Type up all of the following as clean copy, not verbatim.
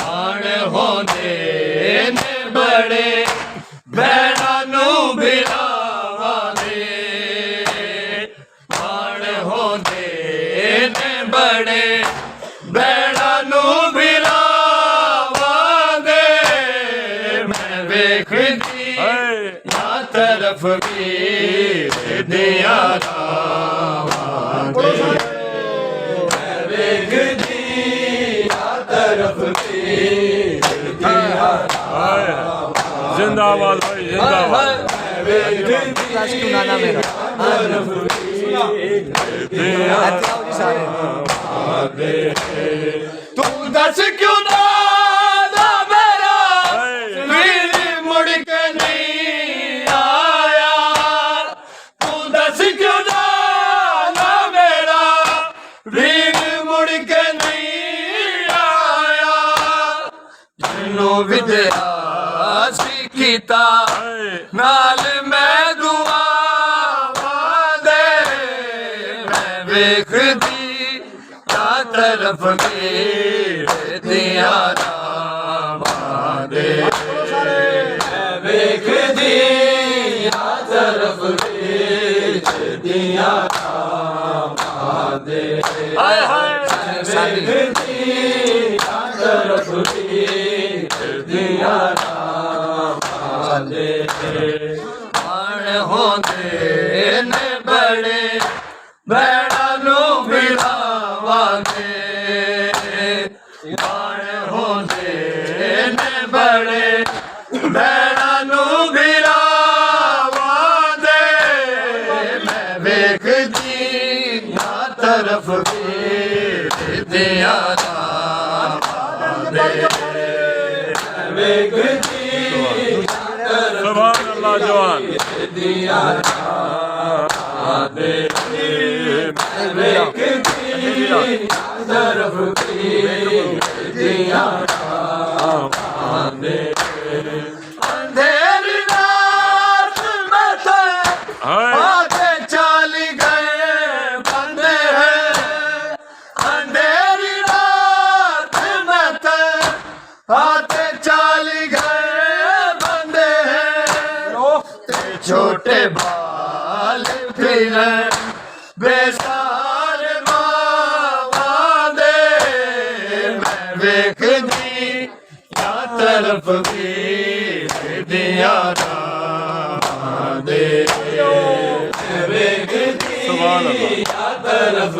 माण होंदे ने बड़े भैणा नू बिलावांदे माण होंदे ने बड़े भैणा नू बिलावांदे मैं वेखदी ना तरफ वीर दिया रावांदे मैं वेखदी ना तरफ जिंदाबाद भाई जिंदाबाद नाना मेरा तू दस क्यों ना मेरा वीर मुड़ के नहीं आया तू दस क्यों ना मेरा वीर मुड़ के नहीं आया जिन्नू विद्या सीखीता नाल मैं दुआ दे मैं वेखदी ना तरफ दिया दे मैं वेखदी ना तरफ दिया दे हाय हाय वेखदी ना तरफ दिया माण होंदे ने बड़े भैणा नू बिलावांदे माण होंदे ने बड़े भैणा नू बिलावांदे मैं वेखदी ना तरफ दिया वेखदी सुभान अल्लाह जवान दिया दे तरफ दिया दे अंधेरी रात में आते चल गए बंदे हैं अंधेरी रात में आते चल गए बंदे हैं छोटे बाल फिर बेसार मावांदे मैं वेखदी या तरफ दिया दे वेखदी या तरफ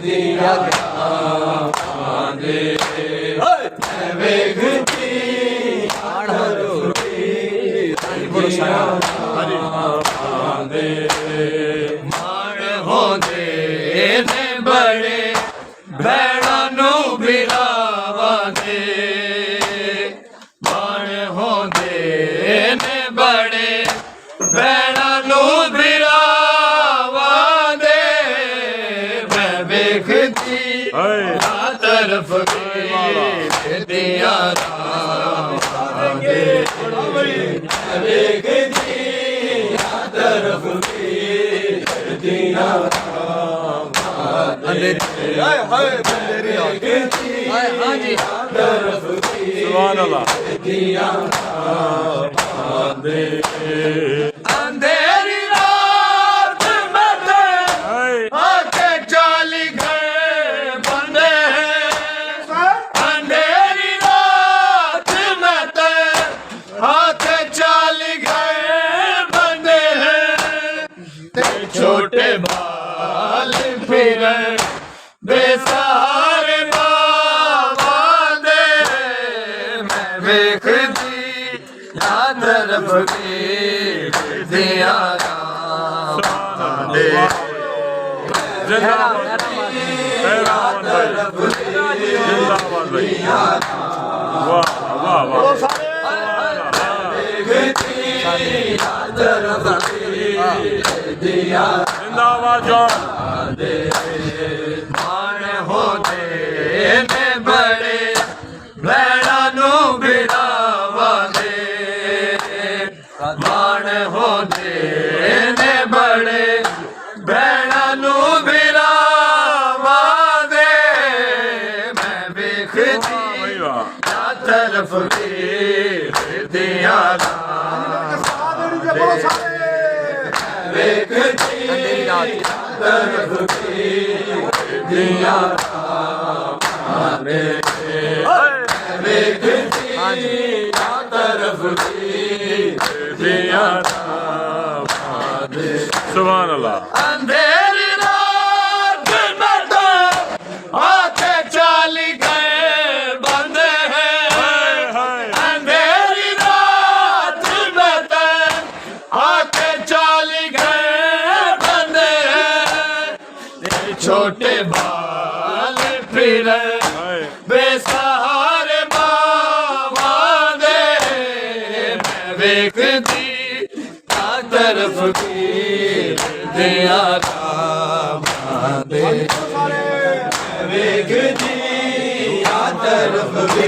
दिया दे वेखदी माण होंदे ने बड़े भैणा नू बिलावांदे माण होंदे ने बड़े भैणा नू बिलावांदे मैं वेखदी ना तरफ दिया वेखदी ना तरफ दिया सुभान अल्लाह अंधेरी रात में आके चल गए बंदे अंधेरी रात में आके चल गए बंदे छोटे बाल फिर बेसहारे बावांदे मैं वेखदी ना तरफ दिया दे जिंदाबाद भाई वाह वाह वाह जिंदाबाद जॉन मान होते ने बड़े भैड़ा नू बिरावा दे मान होते ने बड़े भैड़ा नू बिरावा दे मैं वेखदी भाई वाह या तरफ दिया वेखदी अंधेरी रात तरफ दिया हाँ जी तरफ दिया सुभान अल्लाह अंधेरी रात में तो आते चाली गए बंदे हैं हाय अंधेरी रात में तो आते चाली गए बंदे हैं ये छोटे बाल फिर हाय बेसहारे बाबा दे मैं वेखदी आ तरफ की दिया दे वेखदी आ तरफ की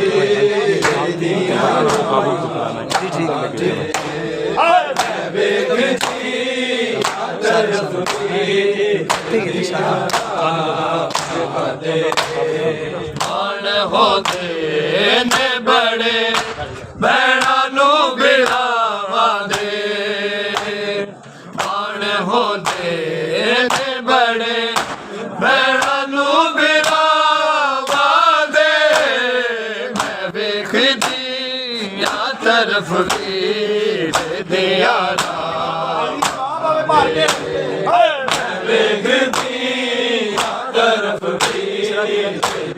दिया जी ठीक वेखदी आ तरफ की ठीक है मान होते ने बड़े भैड़ा नू बिरावा दे मान होते ने बड़े भैड़ा नू बिरावा दे मैं वेखदी या तरफ की दिया वेखदी या तरफ की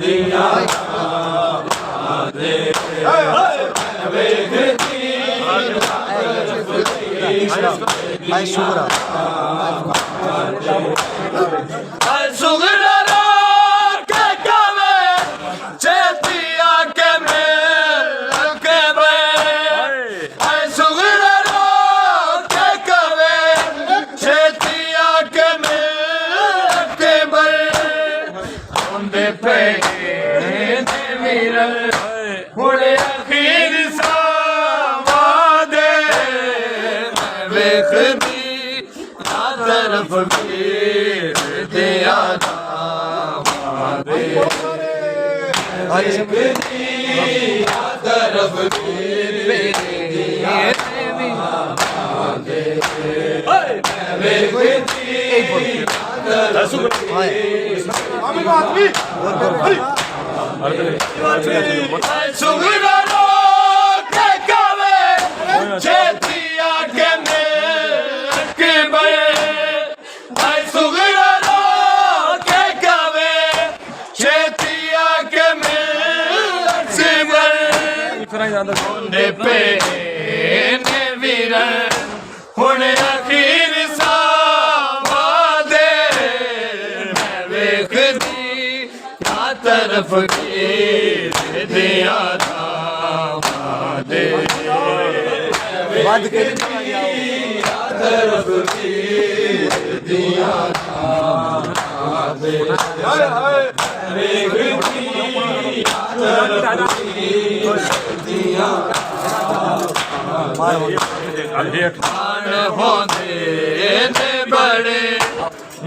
दिया भाई शुक्र सुगरा के कवे चेतिया के मेल के बे सुगरा के कवे चेतिया के मेल के बे उनदे पे वीरल हुड़े अखीर सावादे मैं वेखदी आ तरफ की दिया दे वेखदी आ तरफ की दिया दे वेखदी सुगरा के कवे चेतिया के मेल के बे सुगरा के कवे चेतिया के मेल से बे उन्हें पे ने वीरन हुणे अखीर सावादे मैं वेखदी आ तरफ की दिया दे बंद कर तरफ की दिया दे वेखदी तरफ की दिया मान होंदे ने बड़े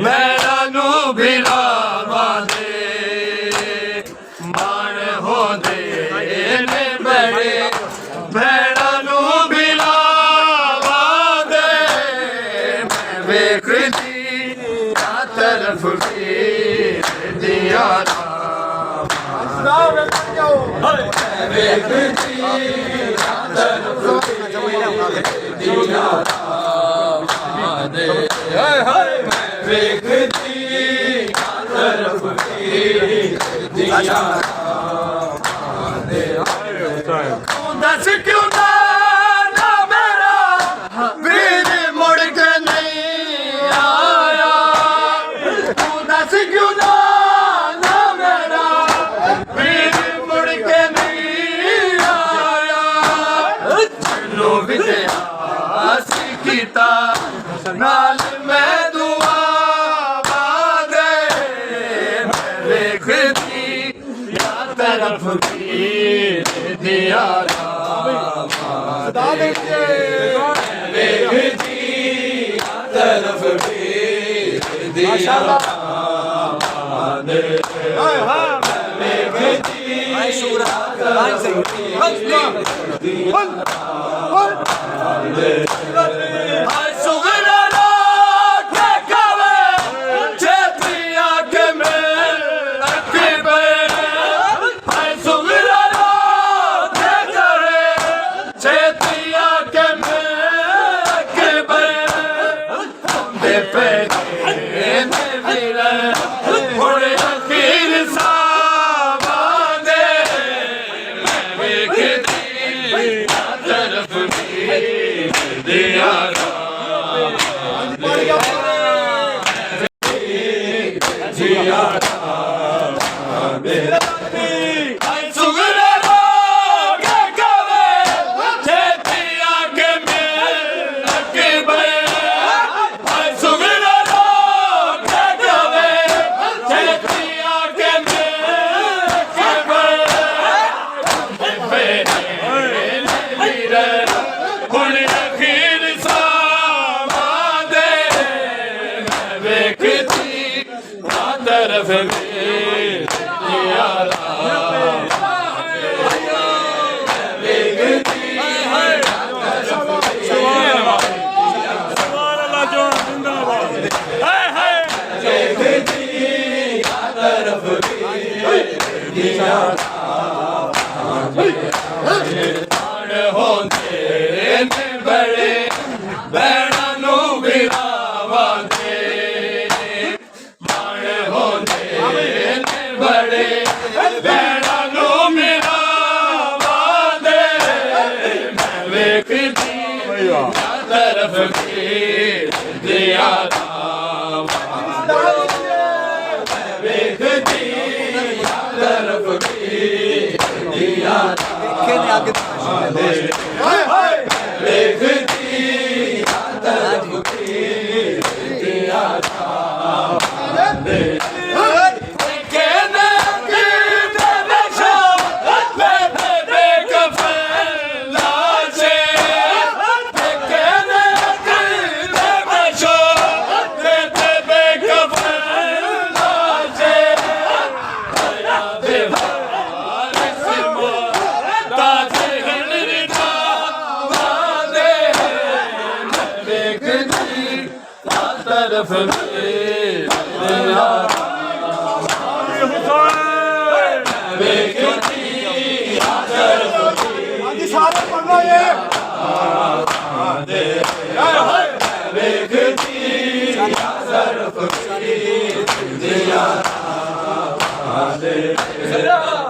मैडा नू बिरावा दे मान होंदे ने बड़े मैडा नू बिरावा दे मैं वेखदी आ तरफ की दिया वेखदी आ तरफ दिया दे वेखदी तरफ दिया दे दस क्यों ना मेरा वीर मुड़ के नहीं आया तू दस क्यों ना मेरा वीर मुड़ के नहीं आया चलो विजया सीखता नाल मैं दुआ ਤਰਫ ਵੀਰ ਦਿਆ ਵੇਖ ਜੀ ਤਰਫ ਵੀਰ ਦਿਆ ਵੇਖ ਜੀ भाई शुक्र भाई सही ਹਾਏ ਸੁਗਰਾ ਰਾਤ ਕਾਵੇ ਛੇਤੀਆਂ ਕੇ ਮਿਲ ਅਕਬਰ ਹਾਏ ਸੁਗਰਾ ਰਾਤ ਕਰੇ ਛੇਤੀਆਂ ਕੇ ਮਿਲ ਅਕਬਰ ਦੇ ਪੇ ਨੇ ਵੀਰ ਹੁਣ ਅਖੀਰ ਸਾਵਾਂਦੇ ਵੇਖਦੀ ਤਰਫ ਦਿਆ ਹੁਣ ਅਖੀਰ ਸਾਵਾਂਦੇ ਵੇਖਦੀ ਆ ਤਰਫ ਵੇ ਯਾਰਾ ਵੇਖਦੀ ਸੁਭਾਨ ਅੱਲਾਹ ਜਵਾਨ ਜ਼ਿੰਦਾਬਾਦ ਹਾਏ ਹਾਏ ਵੇਖਦੀ ਆ ਤਰਫ ਵੇ ਯਾਰਾ ਹੁੰਦੇ ਨੇ ਬੜੇ ਬੈਣਾ ਨੂੰ ਵਿਰਾਵਾਂਦੇ ਮਾਣ ਹੁੰਦੇ ਨੇ ਬੜੇ ਬੈਣਾ ਨੂੰ ਵਿਰਾਵਾਂਦੇ ਮੈਂ ਵੇਖਦੀ ਤਰਫ ਵੀਰ ਦਿਆ ਵੇਖਦੀ ਤਰਫ ਵੀਰ ਦਿਆ खेलने आगे ਹਾਏ ਹਾਏ ਵੇਖਦੀ ਤਰਫ ਵੀਰ ਦਿਆ ਕਹਿੰਦੇ ਕਿ ਨਸ਼ਾ ਵੇ ਕਫਨ ਲਾਸ਼ੇ ਕਹਿੰਦੇ ਕਿ ਨਸ਼ਾ ਵੇ ਕਫਨ ਲਾਸ਼ੇ ਆਇਆ ਦੇ ਵਾਰਿਸ ਮੋ ਤਾਜ ਹਲਰੀ ਵਾਂਦੇ ਵੇਖਦੀ ਤਰਫ ਵੀਰ ਦਿਆ ਹੁਸੈਨ ਵੇਖਦੀ ਤਰਫ आगे सारे पढ़ना ये ਵੇਖਦੀ ਤਰਫ ਦਿਆ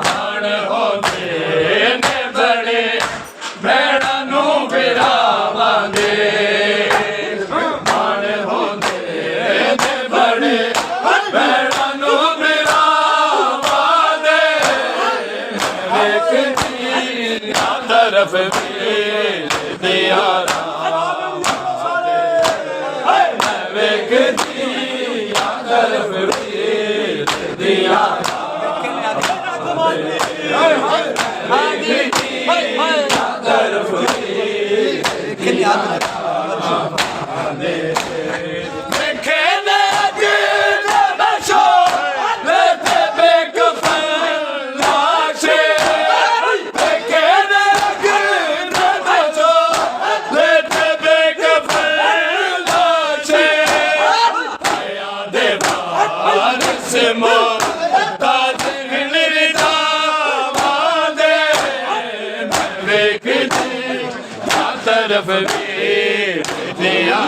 ਮਾਣ ਹੁੰਦੇ ਨੇ ਬੜੇ ਬੈਣਾ ਨੂੰ ਵਿਰਾਵਾਂਗੇ ਮਾਣ ਹੁੰਦੇ ਨੇ ਬੜੇ ਬੈਣਾ ਨੂੰ ਵਿਰਾਵਾਂਗੇ ਵੇਖਦੀ ਤਰਫ ਵੀਰ ਦਿਆ ਵੇਖਦੀ ਤਰਫ ਵੀਰ ਦਿਆ ਤਰਫ खेलने आगे ਵੇਖੇ ਨੇ ਦਿਲ ਨਸ਼ੋ ਵੇਖੇ ਬੇਕਫਨ ਲਾਸ਼ੇ ਵੇਖੇ ਨੇ ਦਿਲ ਨਸ਼ੋ ਵੇਖੇ ਬੇਕਫਨ ਲਾਸ਼ੇ ਆਇਆ ਦੇ ਵਾਰਿਸ ਮੋ ਤਾਜ ਹਲਰੀ ਵਾਂਦੇ ਵੇਖਦੀ ਤਰਫ ਵੀਰ ਦਿਆ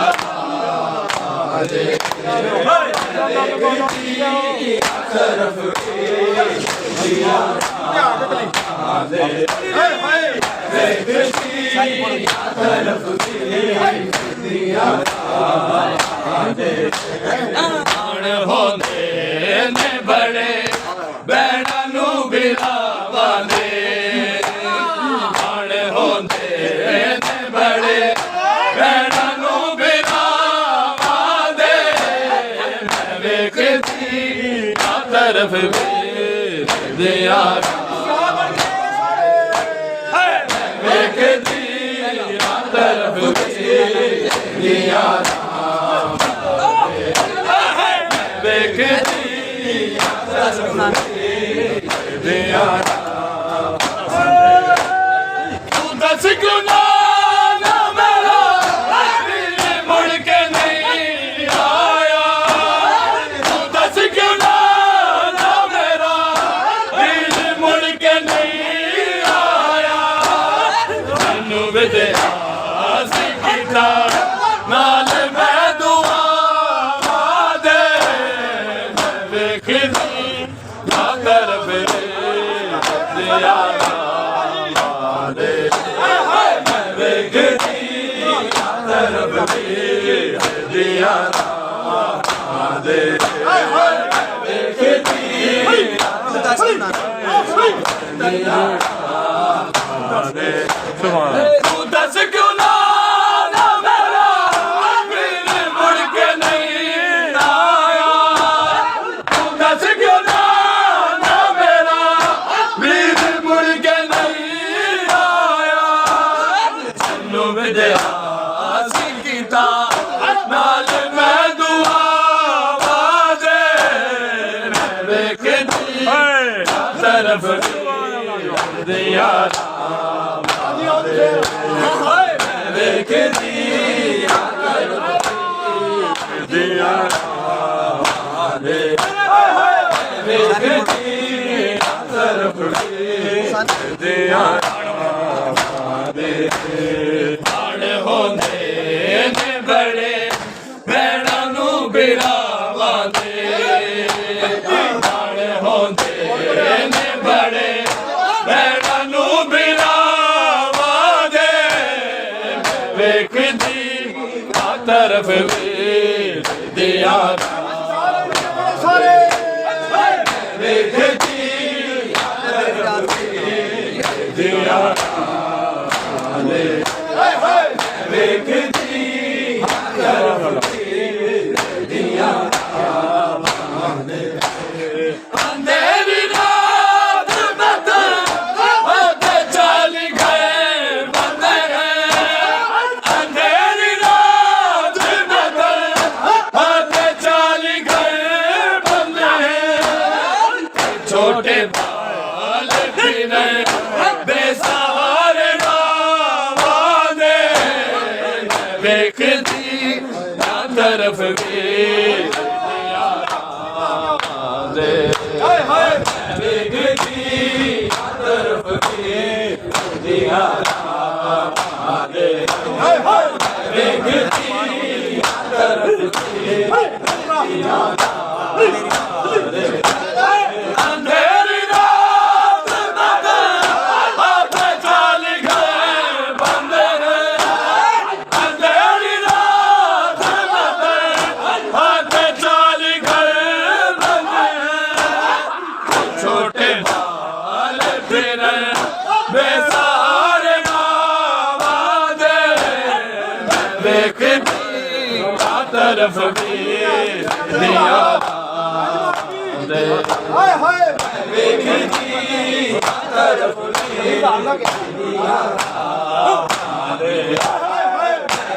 ਤਰਫ ਮਾਣ ਹੁੰਦੇ ਨੇ ਬੜੇ ਬੈਣਾ ਨੂੰ ਵਿਰਾਵਾਂਦੇ ਮਾਣ ਹੁੰਦੇ ਨੇ ਬੜੇ ਬੈਣਾ ਨੂੰ ਵਿਰਾਵਾਂਦੇ ਮੈਂ ਵੇਖਦੀ ਤਰਫ ਵੀਰ ਦਿਆ ਤੂੰ ਦੱਸ ਕਿਉਂ ਨਾ ਮੇਰਾ ਵੀਰ ਮੁੜ ਕੇ ਨਹੀਂ ਆਇਆ ਤੂੰ ਦੱਸ ਕਿਉਂ ਨਾ ਮੇਰਾ ਵੀਰ ਮੁੜ ਕੇ ਨਹੀਂ ਆਇਆ ਤੈਨੂੰ ਵਿਦਿਆ ਸੀ ਕੀਤਾ ਨਾਲ ਮੈਂ ਦੁਆਵਾਂ ਦੇ ਮੈਂ ਵੇਖਦੀ ਤਰਫ ਦੇ ਯਾਰ ਵੇਖਦੀ ਹੁੰਦੇ ਨੇ ਬੜੇ ਭੈਣਾਂ ਨੂੰ ਬਿਰਾਵਾਂ ਦੇ ਹੁੰਦੇ ਨੇ ਬੜੇ ਭੈਣਾਂ ਨੂੰ ਬਿਰਾਵਾਂ ਦੇ ਵੇਖਦੀ ਆ ਤਰਫ ਵੇਖਦੀ ਯਾਰ ਸਾਰੇ ਵੇਖਦੀ ਆ ਤਰਫ ਵੇਖਦੀ ਯਾਰ ਵੇਖਦੀ ਆ ਤਰਫ ਵੇਖਦੀ ਯਾਰ ਅੰਧੇਰੀ ਰਾਤ ਹੋਤੇ ਚੱਲ ਗਏ ਬੰਦੇ ਅੰਧੇਰੀ ਰਾਤ ਹੋਤੇ ਚੱਲ ਗਏ ਬੰਦੇ ਛੋਟੇ ਬਾਲ ਫਿਰੇ ਬੇਸਹਾਰੇ ਨਾਵਾਂ ਦੇ ਵੇਖਦੀ ਨਾ ਤਰਫ ਵੇਖਦੀ ਵੇਖਦੀ ਤਰਫ ਵੇਖਦੀ ਵੇਖਦੀ ਤਰਫ ਅੰਧੇਰੀ ਰਾਤ ਹੋਤੇ ਚੱਲ ਗਏ ਬੰਦੇ ਅੰਧੇਰੀ ਰਾਤ ਹੋਤੇ ਚੱਲ ਗਏ ਬੰਦੇ ਛੋਟੇ ਬਾਲ ਫਿਰੇ ਬੇਸਹਾਰੇ ਨਾਵਾਂ ਦੇ ਵੇਖਦੀ ਆ ਤਰਫ ਵੇਖਦੀ ਹਾਏ ਹਾਏ ਵੇਖਦੀ ਆ ਤਰਫ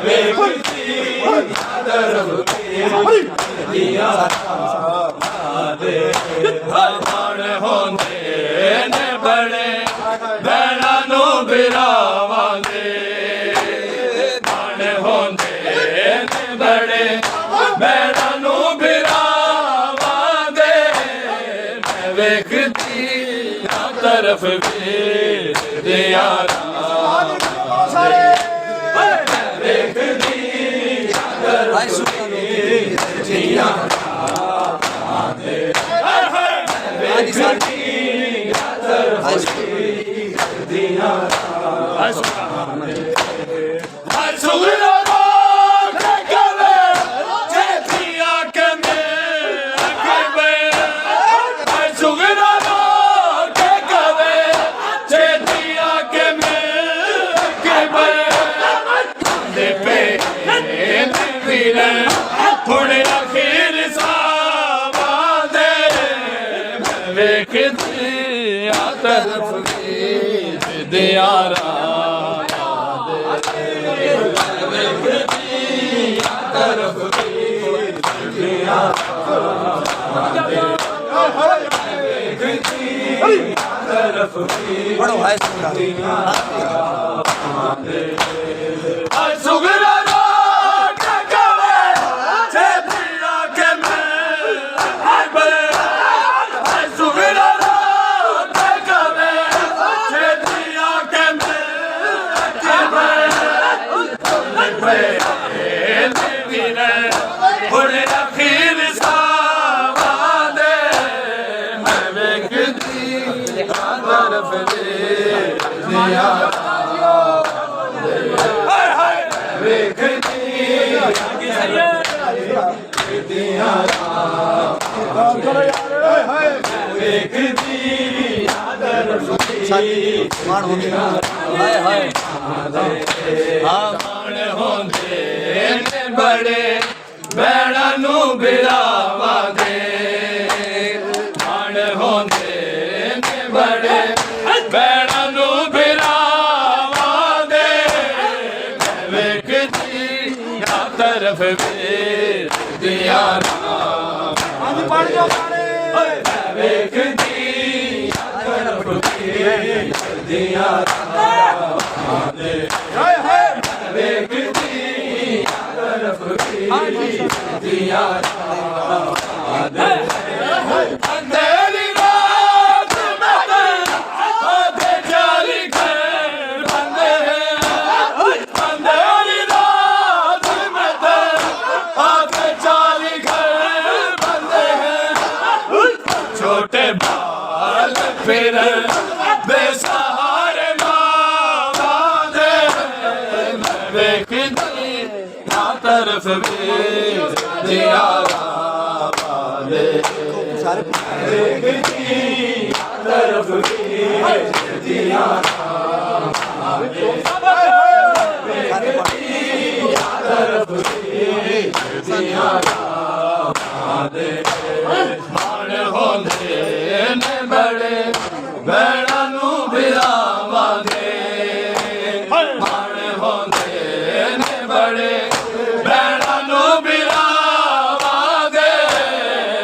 ਵੇਖਦੀ ਆ ਤਰਫ ਵੇਖਦੀ ਆਣ ਹੁੰਦੇ ਨੇ ਬੜੇ ਭੈਣਾਂ ਨੂੰ ਬਿਰਾਵਾਂ ਦੇ ਆਣ ਹੁੰਦੇ ਨੇ ਬੜੇ ਭੈਣਾਂ ਨੂੰ ਬਿਰਾਵਾਂ ਦੇ ਮੈਂ ਵੇਖਦੀ ਆ ਤਰਫ ਵੇਖਦੀ ਯਾਰ ਸਾਰੇ ਵੇਖਦੀ ਹਾਏ ਸੁਣੋ ਹਾਂਜੀ ਸਾਰੇ ਹਰ ਸੁਗਰਾ ਰੋਕ ਕਵੇ ਛੇਤੀਆਂ ਕੇ ਮੇਰੇ ਕਵੇ ਹਰ ਸੁਗਰਾ ਰੋਕ ਕਵੇ ਛੇਤੀਆਂ ਕੇ ਮੇਰੇ ਕਵੇ ਦੇ ਪੇ ਵੀਰੇ ਥੋੜੇ ਅਖੀਰ ਸਾਵਾਂ ਦੇ ਵੇਖਦੀ ਆ ਤਰਫ ਵੇਖਦੀ ਯਾਰਾ ਵੇਖਦੀ ਆ ਤਰਫ ਵੇਖਦੀ ਯਾਰਾ ਵੇਖਦੀ ਤਰਫ ਪੜੋ ਹਾਏ ਸੁਣੋ ਸੁਗਰਾ ਵੇਖਦੀ ਸਾਡੀ ਮਾਣ ਹੁੰਦੀ ਹਾਏ ਹਾਏ ਹਾਂ ਮਾਣ ਹੁੰਦੇ ਨੇ ਬੜੇ ਭੈਣਾਂ ਨੂੰ ਬਿਰਾਵਾਂ ਦੇ ਮਾਣ ਹੁੰਦੇ ਨੇ ਬੜੇ ਭੈਣਾਂ ਨੂੰ ਬਿਰਾਵਾਂ ਦੇ ਮੈਂ ਵੇਖਦੀ ਆ ਤਰਫ ਵੇਖਦੀਆਂ ਹਾਂਜੀ ਪੜ ਜਾਓ ਮੈਂ ਵੇਖਦੀ ਆ ਤਰਫ ਵੇਖਦੀਆਂ ਹਾਏ ਹਾਏ ਵੇਖਦੀ ਆ ਤਰਫ ਵੇਖਦੀਆਂ ਅੰਧੇਰੀ ਰਾਤ ਮੈਂ ਆਦੇ ਜਾਲੀ ਘਰ ਬੰਦੇ ਅੰਧੇਰੀ ਰਾਤ ਮੈਂ ਆਦੇ ਜਾਲੀ ਘਰ ਬੰਦੇ ਛੋਟੇ ਬਾਲ ਫਿਰ ਬੇਸਹਾਰੇ ਮਾਂ ਦੇ ਮੈਂ ਵੇਖਦੀ ਨਾ ਤਰਫ ਵੇਖਦੀਆਂ ਵਾਲੇ ਸਾਰੇ ਵੇਖਦੀ ਤਰਫ ਵੇਖਦੀਆਂ ਸਾਰੇ ਤਰਫ ਵੇਖਦੀਆਂ ਮਾਣ ਹੁੰਦੇ ਨੇ ਬੜੇ ਭੈਣਾਂ ਨੂੰ ਬਿਰਾਵਾਂ ਦੇ ਮਾਣ ਹੁੰਦੇ ਨੇ ਬੜੇ ਭੈਣਾਂ ਨੂੰ ਬਿਰਾਵਾਂ ਦੇ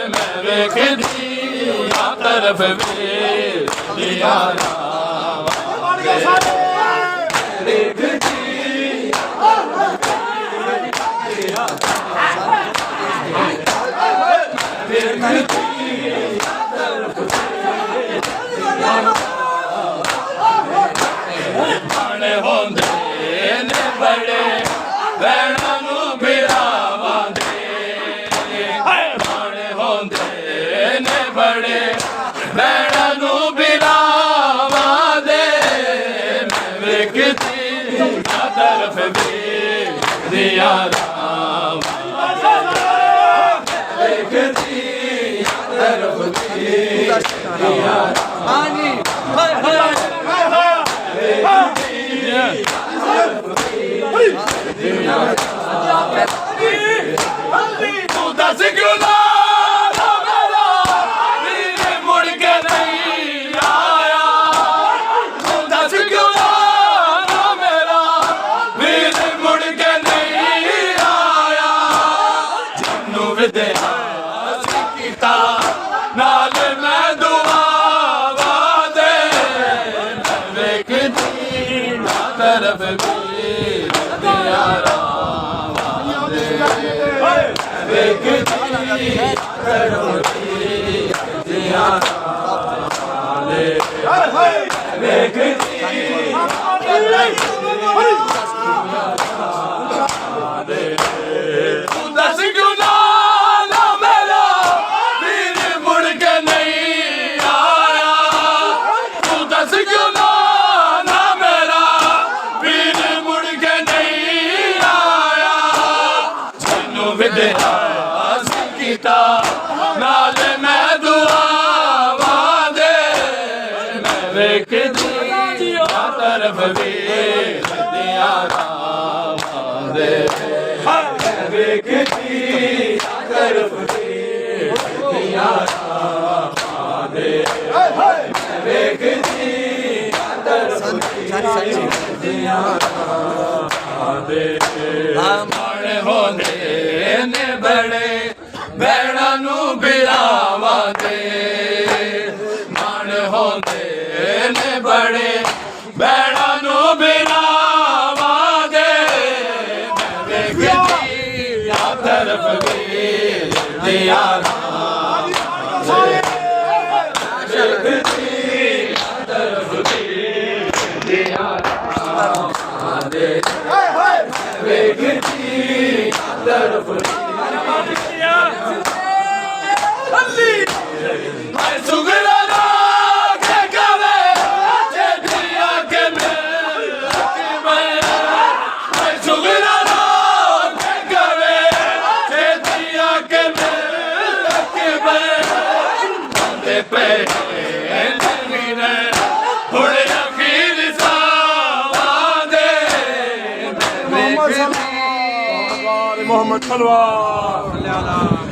ਮੈਂ ਵੇਖਦੀ ਆ ਤਰਫ ਵੇਖਦੀਆਂ ਵੇਖਦੀ ਮਾਣ ਹੁੰਦੇ ਨੇ ਬੜੇ ਭੈਣਾਂ ਨੂੰ ਬਿਰਾਵਾਂ ਦੇ ਮਾਣ ਹੁੰਦੇ ਨੇ ਬੜੇ ਭੈਣਾਂ ਨੂੰ ਬਿਰਾਵਾਂ ਦੇ ਮੈਂ ਵੇਖਦੀ ਆ ਤਰਫ ਵੇਖਦੀਆਂ ਵੇਖਦੀ ਆ ਤਰਫ ਵੇਖਦੀਆਂ ਹਾਂਜੀ ਹਾਏ ਹਾਏ ਤੂੰ ਦੱਸ ਕਿਉਂ ਨਾ ਮੇਰਾ ਵੀਰ ਮੁੜ ਕੇ ਨਹੀਂ ਆਇਆ ਤੂੰ ਦੱਸ ਕਿਉਂ ਨਾ ਮੇਰਾ ਵੀਰ ਮੁੜ ਕੇ ਨਹੀਂ ਆਇਆ ਜਿਹਨੂੰ ਵਿਦਿਆ ਕੀਤਾ ਨਾਲ ਮੈਂ ਦੁਆਵਾਂ ਦੇ ਮੈਂ ਵੇਖਦੀ ਨਾ ਤਰਫ ਵੇਖਦੀਆਂ ਰਾਵਾਂ ਦੇ ਵੇਖਦੀ ਤਰਫ ਵੇਖਦੀਆਂ ਰਾਵਾਂ ਦੇ ਵੇਖਦੀ ਤੂੰ ਦੱਸ ਕਿਉਂ ਨਾ ਮੇਰਾ ਵੀਰ ਮੁੜ ਕੇ ਨਹੀਂ ਆਇਆ ਤੂੰ ਦੱਸ ਕਿਉਂ ਨਾ ਮੇਰਾ ਵੀਰ ਮੁੜ ਕੇ ਨਹੀਂ ਆਇਆ ਜਿਹਨੂੰ ਵਿਦਿਆ ਕੀਤਾ ਨਾਲ ਮੈਂ ਦੁਆਵਾਂ ਦੇ ਮੈਂ ਵੇਖਦੀ ਆ ਤਰਫ ਵੇਖਦੀਆਂ ਰਾਵਾਂ ਦੇ ਮੈਂ ਵੇਖਦੀ ਆ ਤਰਫ ਵੇਖਦੀਆਂ ਰਾਵਾਂ ਦੇ ਮੈਂ ਵੇਖਦੀ ਆ ਤਰਫ ਵੇਖਦੀਆਂ ਰਾਵਾਂ ਦੇ ਮਾਣ ਹੁੰਦੇ ਨੇ ਬੜੇ ਭੈਣਾਂ ਨੂੰ ਬਿਰਾਵਾਂ ਦੇ ਮਾਣ ਹੁੰਦੇ ਨੇ ਬੜੇ ਭੈਣਾਂ ਨੂੰ ਬਿਰਾਵਾਂ ਦੇ ਮੈਂ ਵੇਖਦੀ ਆ ਤਰਫ ਵੇਖਦੀਆਂ ਵੇਖਦੀ ਆ ਤਰਫ ਵੇਖਦੀਆਂ ਵੇਖਦੀ ਆ ਤਰਫ ਮੈਂ ਸੁਗਰਾ ਨਾ ਕੇ ਕਵੇ ਜੇ ਦਿਆ ਕੇ ਮੈਂ ਸੁਗਰਾ ਨਾ ਕੇ ਕਵੇ ਜੇ ਦਿਆ ਕੇ ਤੇ ਪਏ ਵੀਰੇ ਹੁਣ ਅਖੀਰ ਸਾਵਾਂ ਦੇ मोहम्मद सल्लल्लाहु अलैहि वसल्लम